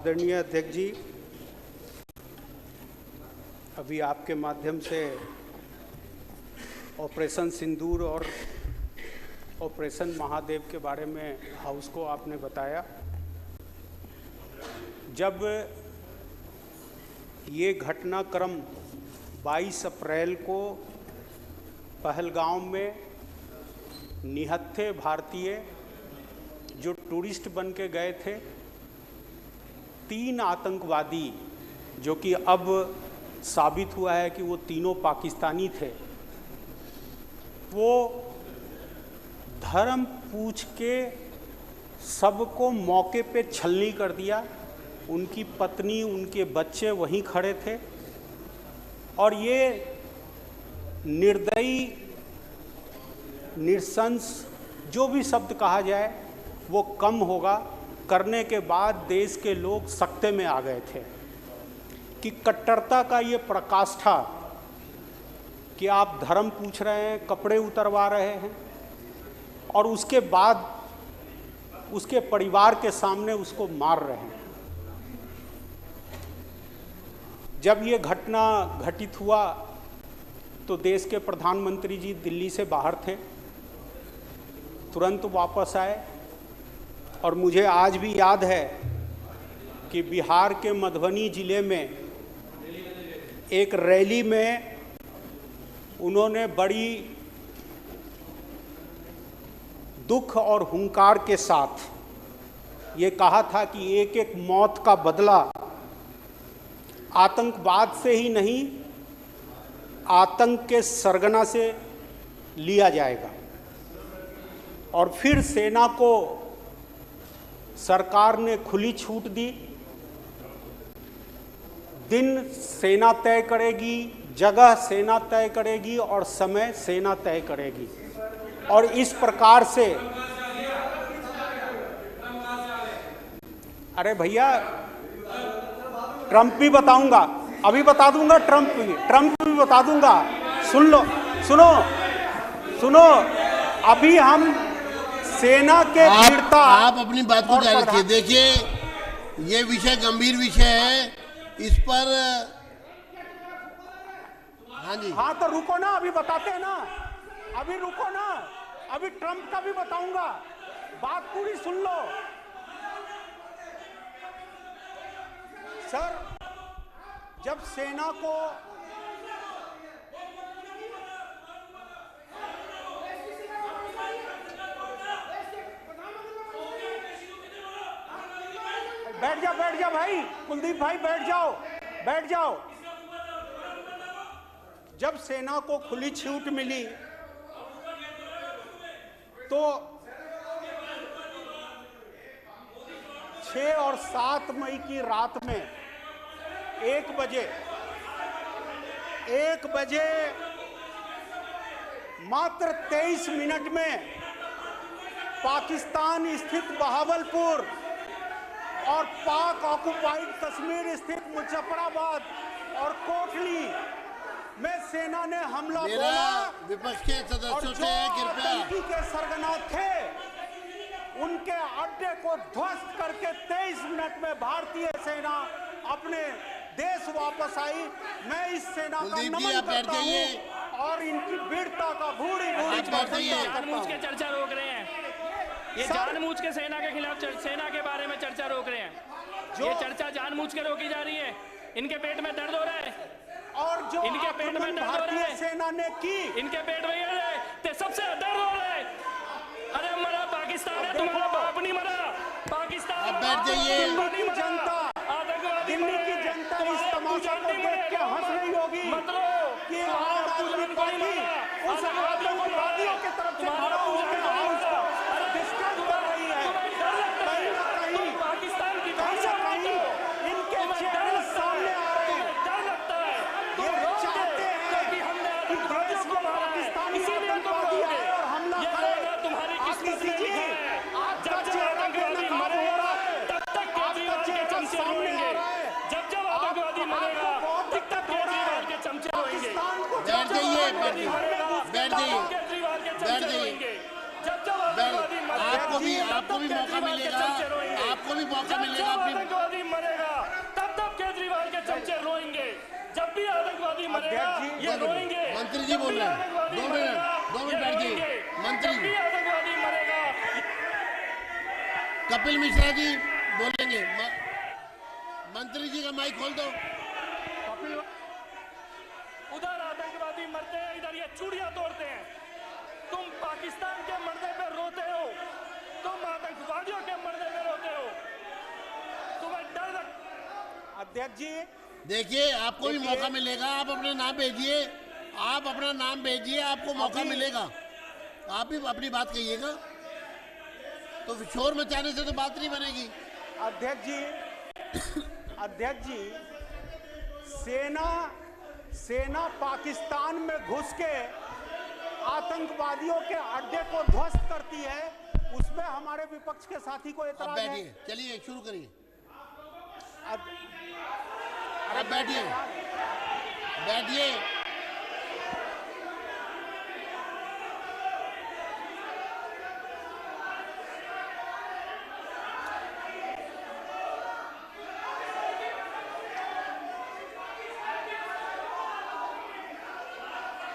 आदरणीय अध्यक्ष जी, अभी आपके माध्यम से ऑपरेशन सिंदूर और ऑपरेशन महादेव के बारे में हाउस को आपने बताया। जब ये घटनाक्रम 22 अप्रैल को पहलगाम में निहत्थे भारतीय जो टूरिस्ट बन के गए थे, 3 आतंकवादी जो कि अब साबित हुआ है कि वो तीनों पाकिस्तानी थे, वो धर्म पूछ के सबको मौके पे छलनी कर दिया। उनकी पत्नी, उनके बच्चे वहीं खड़े थे और ये निर्दयी, नृशंस, जो भी शब्द कहा जाए वो कम होगा, करने के बाद देश के लोग सकते में आ गए थे कि कट्टरता का ये प्रकाष्ठा कि आप धर्म पूछ रहे हैं, कपड़े उतरवा रहे हैं और उसके बाद उसके परिवार के सामने उसको मार रहे हैं। जब ये घटना घटित हुआ तो देश के प्रधानमंत्री जी दिल्ली से बाहर थे, तुरंत वापस आए और मुझे आज भी याद है कि बिहार के मधुबनी जिले में एक रैली में उन्होंने बड़ी दुख और हुंकार के साथ ये कहा था कि एक एक मौत का बदला आतंकवाद से ही नहीं, आतंक के सरगना से लिया जाएगा। और फिर सेना को सरकार ने खुली छूट दी। दिन सेना तय करेगी, जगह सेना तय करेगी और समय सेना तय करेगी। और इस प्रकार से, अरे भैया, ट्रंप भी बताऊंगा, अभी बता दूंगा, ट्रंप भी बता दूंगा। सुन लो, सुनो, अभी हम सेना के वीरता, आप अपनी बात को जारी रखिए। देखिए, ये विषय गंभीर विषय है, इस पर हाँ जी, हाँ तो रुको ना, अभी बताते हैं ना, अभी रुको ना, अभी ट्रंप का भी बताऊंगा, बात पूरी सुन लो। सर, जब सेना को बैठ जा भाई, कुलदीप भाई बैठ जाओ। जब सेना को खुली छूट मिली तो 6 और 7 मई की रात में 1 बजे मात्र 23 मिनट में पाकिस्तान स्थित बहावलपुर और पाक ऑक्युपाइड कश्मीर स्थित मुजफ्फराबाद और कोटली में सेना ने हमला बोला। विपक्ष के सदस्यों से कृपया, के सरगना थे, उनके अड्डे को ध्वस्त करके 23 मिनट में भारतीय सेना अपने देश वापस आई। मैं इस सेना का नमन करता हूं और इनकी वीरता का भूरी जानबूझ के चर्चा रोक रहे हैं। ये जानबूझ के सेना के खिलाफ, सेना के बारे में चर्चा रोक रहे हैं। ये चर्चा जानबूझ के रोकी जा रही है। इनके पेट में दर्द हो रहा है और जो इनके पेट में दर्द हो रहा है, सेना ने की, इनके पेट में ये सबसे दर्द हो रहा है। अरे मरा पाकिस्तान है, तुम्हारा बाप नहीं मरा, पाकिस्तान। अब बैठ जाइए। दिल्ली की जनता इस तमाशा को देख के हंस रही होगी कि आम आदमी पार्टी उस आतंकवादियों की तरफ से खड़ा होकर हाउस को डिस्टर्ब कर रही है। कहीं ना कहीं पाकिस्तान की भाषा कहीं इनके चेहरे सामने आ रहे हैं। डर लगता है, ये चाहते हैं कि देश में पाकिस्तानी आतंकवादी आए और हमला करे। तुम्हारी किस्मत में लिखा है, आपका चेहरा बेनकाब हो रहा है, तब तक केजरीवाल के चमचे रोएंगे। जब आतंकवादी मरेगा तब तक केजरीवाल के चमचे रोएंगे। बैठ जाइए, बैठ जाइए, केजरीवाल के चमचे रोएंगे। जब आतंकवादी मरेगा आपको भी मौका मिलेगा, आपको भी मौका मिलेगा। आतंकवादी मरेगा तब तक केजरीवाल के चमचे रोएंगे। जब भी आतंकवादी मरेगा ये रोएंगे। मंत्री जी बोल रहे हैं, 2 मिनट बैठिए। मंत्री जी, आतंकवादी मरेगा। कपिल मिश्रा जी बोलेंगे। मंत्री जी का माइक खोल दो। उधर आतंकवादी मरते हैं, इधर ये चूड़ियां तोड़ते हैं। तुम पाकिस्तान के मरने पे रोते हो, तुम आतंकवादियों के मरने पे रोते हो। तुम्हें डर अध्यक्ष जी देखिए, आपको भी मौका मिलेगा। आप अपना नाम भेजिए, आप अपना नाम भेजिए, आपको मौका मिलेगा। आप भी अपनी बात कहिएगा। तो शोर मचाने से तो बात नहीं बनेगी। अध्यक्ष जी सेना पाकिस्तान में घुस के आतंकवादियों के अड्डे को ध्वस्त करती है, उसमें हमारे विपक्ष के साथी को एतराज है। बैठिए, चलिए शुरू करिए। अब बैठिए।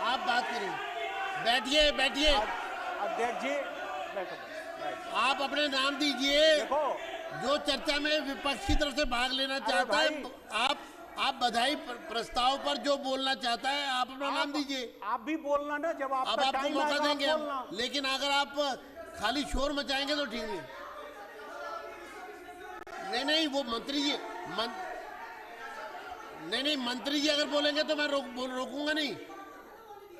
आप बात करिए। बैठिए। अध्यक्ष जी बैठो। आप अपने नाम दीजिए। देखो, जो चर्चा में विपक्ष की तरफ से भाग लेना चाहता है, आप बधाई प्रस्ताव पर जो बोलना चाहता है, आप अपना नाम दीजिए। आप भी बोलना ना, जब आप अब आपको मौका देंगे हम। लेकिन अगर आप खाली शोर मचाएंगे तो ठीक नहीं। वो मंत्री जी नहीं, मंत्री जी अगर बोलेंगे तो मैं रोकूंगा नहीं।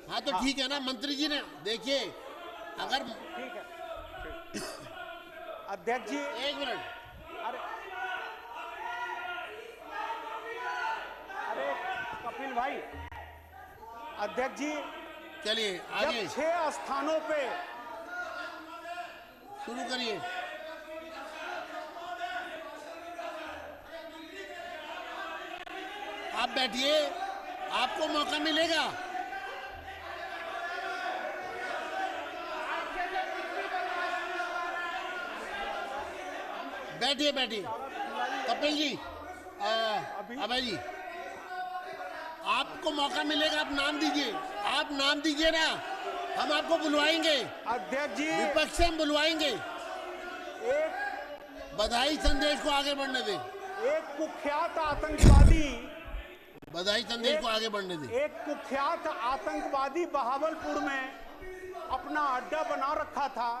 हाँ तो ठीक है ना। मंत्री जी ने देखिए, अगर ठीक है। अध्यक्ष जी 1 मिनट। अरे कपिल भाई, अध्यक्ष जी चलिए आगे 6 स्थानों पे शुरू करिए। आप बैठिए, आपको मौका मिलेगा। बैठिए। कपिल जी, अभय जी, आपको मौका मिलेगा। आप नाम दीजिए ना, हम आपको बुलवाएंगे। अध्यक्ष जी विपक्ष से हम बुलवाएंगे। एक बधाई संदेश को आगे बढ़ने दें। एक कुख्यात आतंकवादी बधाई संदेश को आगे बढ़ने दें। एक कुख्यात आतंकवादी बहावलपुर में अपना अड्डा बना रखा था,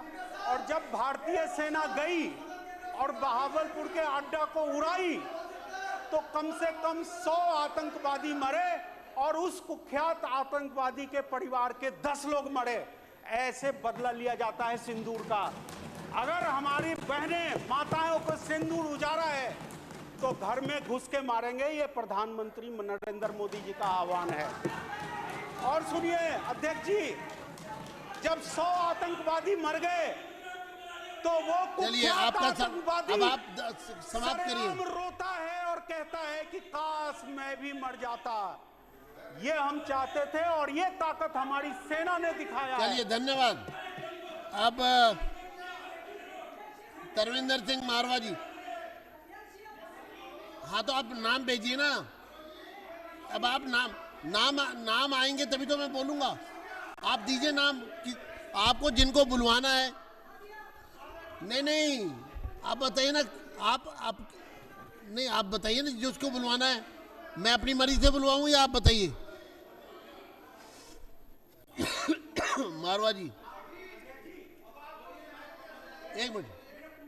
और जब भारतीय सेना गई और बहावलपुर के अड्डा को उड़ाई तो कम से कम 100 आतंकवादी मरे, और उस कुख्यात आतंकवादी के परिवार के 10 लोग मरे। ऐसे बदला लिया जाता है सिंदूर का। अगर हमारी बहनें माताओं को सिंदूर उजाड़ा है तो घर में घुस के मारेंगे। ये प्रधानमंत्री नरेंद्र मोदी जी का आह्वान है। और सुनिए अध्यक्ष जी, जब 100 आतंकवादी मर गए तो वो कुख्यात आतंकवादी अब आप समाप्त करिए। रोता है और कहता है कि काश मैं भी मर जाता। ये हम चाहते थे और ये ताकत हमारी सेना ने दिखाया। चलिए धन्यवाद। अब तरविंदर सिंह मारवा जी। हाँ तो आप नाम भेजिए ना। अब आप नाम आएंगे तभी तो मैं बोलूंगा। आप दीजिए नाम कि आपको जिनको बुलवाना है। नहीं आप बताइए ना। आप बताइए ना जिसको बुलवाना है। मैं अपनी मर्जी से बुलवाऊं या आप बताइए। मारवा जी 1 मिनट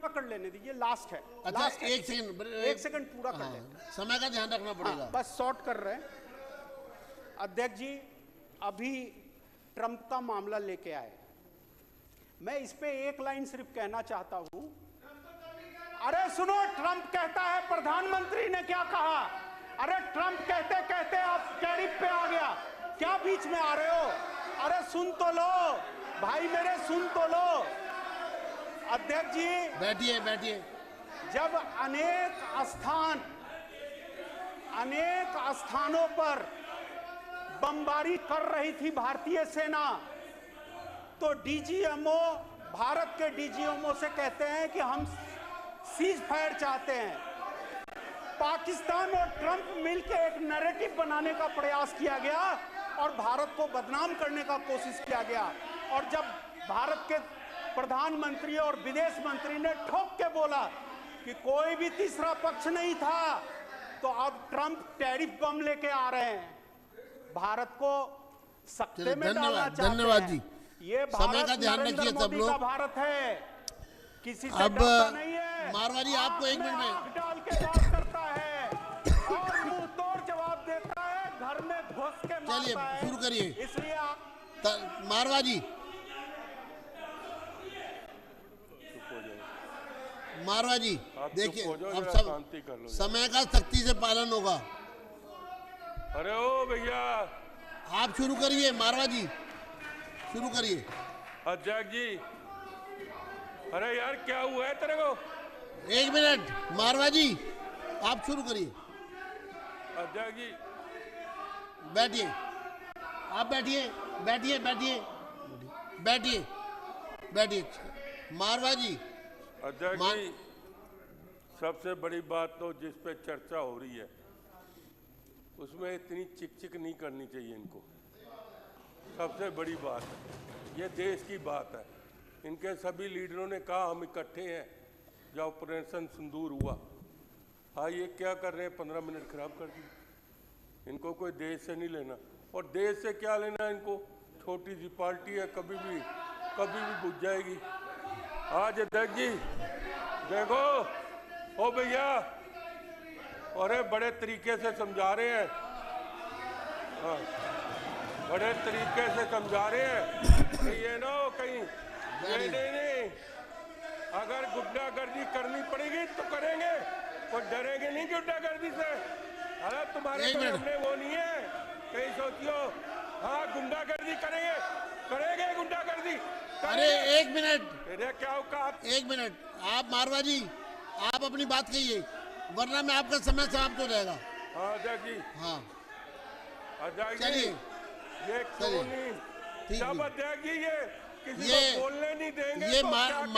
पकड़ लेने दीजिए, लास्ट है। अच्छा लास्ट है। 1 सेकंड, 1 सेकंड पूरा कर लें। समय का ध्यान रखना पड़ेगा। बस शॉर्ट कर रहे हैं। अध्यक्ष जी अभी ट्रंप का मामला लेके आए, मैं इस पे एक लाइन सिर्फ कहना चाहता हूं। अरे सुनो, ट्रंप कहता है प्रधानमंत्री ने क्या कहा। अरे ट्रंप कहते कहते आप टैरिफ पे आ गया, क्या बीच में आ रहे हो। अरे सुन तो लो भाई मेरे, सुन तो लो। अध्यक्ष जी बैठिए। जब अनेक स्थानों पर बमबारी कर रही थी भारतीय सेना, तो डीजीएमओ भारत के डीजीएमओ से कहते हैं कि हम सीज फायर चाहते हैं। पाकिस्तान और ट्रंप मिलकर एक नैरेटिव बनाने का प्रयास किया गया और भारत को बदनाम करने का कोशिश किया गया। और जब भारत के प्रधानमंत्री और विदेश मंत्री ने ठोक के बोला कि कोई भी तीसरा पक्ष नहीं था, तो अब ट्रंप टैरिफ बम लेके आ रहे हैं, भारत को सकते में डालना चाहते हैं। धन्यवाद जी। ये समय का ध्यान नरेंद्र रखिए सब मोदी लोग। का भारत है, किसी से अब डरता नहीं है। मारवाड़ी आपको एक मिनट में आंख डाल के बात करता है और मुंह तोड़ जवाब देता है, घर में घुस के चलिए मारता है। शुरू करिए। इसलिए मारवाड़ी मारवाड़ी देखिए, अब सब समय का सख्ती से पालन होगा। अरे ओ भैया, आप शुरू करिए, मारवाड़ी शुरू करिए। अध्यक्ष जी, अरे यार क्या हुआ है तेरे को? एक मिनट मारवाड़ी, आप शुरू करिए। अध्यक्ष जी बैठिए, आप बैठिए बैठिए बैठिए बैठिए बैठिए। मारवाड़ी अध्यक्ष जी, सबसे बड़ी बात तो जिस पे चर्चा हो रही है उसमें इतनी चिक नहीं करनी चाहिए इनको। सबसे बड़ी बात है, ये देश की बात है। इनके सभी लीडरों ने कहा हम इकट्ठे हैं जब ऑपरेशन सिंदूर हुआ। हाँ, ये क्या कर रहे हैं, 15 मिनट खराब कर दिए। इनको कोई देश से नहीं लेना, और देश से क्या लेना इनको, छोटी सी पार्टी है, कभी भी बुझ जाएगी। आज अध्यक्ष जी देखो, ओ भैया, अरे बड़े तरीके से समझा रहे हैं, हाँ, बड़े तरीके से समझा रहे हैं कि ये ना हो कहीं नहीं, अगर गुंडागर्दी करनी पड़ेगी तो करेंगे, कोई डरेंगे नहीं गुंडागर्दी से। अरे तुम्हारे तो हमने वो नहीं है, कहीं सोचियो हाँ गुंडागर्दी करेंगे गुंडागर्दी। अरे एक मिनट, अरे क्या औकात, एक मिनट, आप मारवाड़ी आप अपनी बात कहिए, वरना मैं आपका समय समाप्त हो जाएगा। हाँ अध्यक्ष जी, हाँ अध्यक्ष जी, चलिए ये क्यों नहीं, ठीक जब है। अध्यक्ष जी ये किसी ये को बोलने नहीं देंगे ये तो क्या करेंगे?